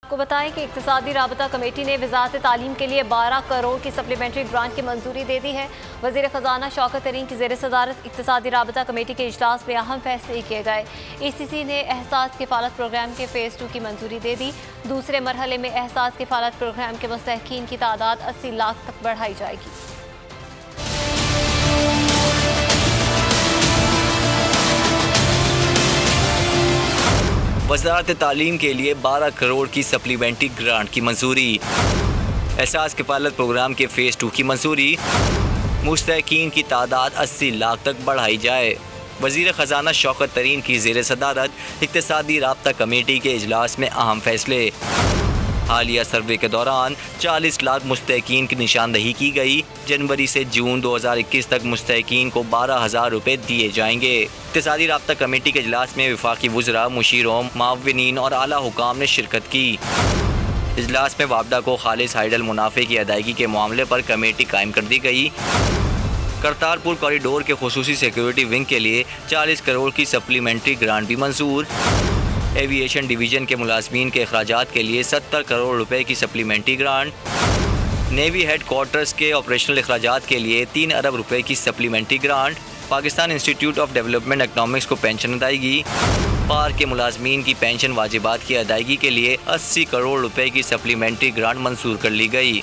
को बताएं कि इक्तिसादी राबता कमेटी ने वज़ारत तालीम के लिए 12 करोड़ की सप्लीमेंट्री ग्रांट की मंजूरी दे दी है। वज़ीर ख़जाना शौकत तरीन की ज़ेर सदारत इक्तिसादी राबता कमेटी के इजलास में अहम फैसले किए गए। ECC ने एहसास किफ़ालत प्रोग्राम के फ़ेज़ 2 की मंजूरी दे दी। दूसरे मरहले में एहसास किफ़ालत प्रोग्राम के मुस्तहक़ीन की तादाद 80 लाख तक बढ़ाई जाएगी। वज़ारत तालीम के लिए 12 करोड़ की सप्लीमेंट्री ग्रांट की मंजूरी। एहसास किफ़ालत प्रोग्राम के फ़ेज़ 2 की मंजूरी। मुस्तहक़ीन की तादाद 80 लाख तक बढ़ाई जाए। वज़ीर ख़जाना शौकत तरीन की ज़ेर सदारत इक़्तिसादी राब्ता कमेटी के इजलास में अहम फैसले। हालिया सर्वे के दौरान 40 लाख मुस्तहक़ीन की निशानदही की गई। जनवरी से जून 2021 तक मुस्तहक़ीन को 12,000 रुपये दिए जाएंगे। इक़्तिसादी राब्ता कमेटी के इजलास में वफाकी वुज़रा, मुशीरों, माविनीन और आला हुकाम ने शिरकत की। इजलास में वापडा को खालिस हाइडल मुनाफे की अदायगी के मामले पर कमेटी कायम कर दी गई। करतारपुर कॉरिडोर के खुसूसी सिक्योरिटी विंग के लिए 40 करोड़ की सप्लीमेंट्री ग्रांट भी मंजूर। एविएशन डिवीज़न के मुलाजमीन के अखराजात के लिए 70 करोड़ रुपए की supplementary grant. Navy head quarters के ऑपरेशनल अखराजात के लिए 3 अरब रुपए की supplementary grant. Pakistan institute of development economics को पेंशन अदायगी। पार के मुलाजमीन की पेंशन वाजिबात की अदायगी के लिए 80 करोड़ रुपए की सप्लीमेंट्री ग्रांट मंजूर कर ली गई।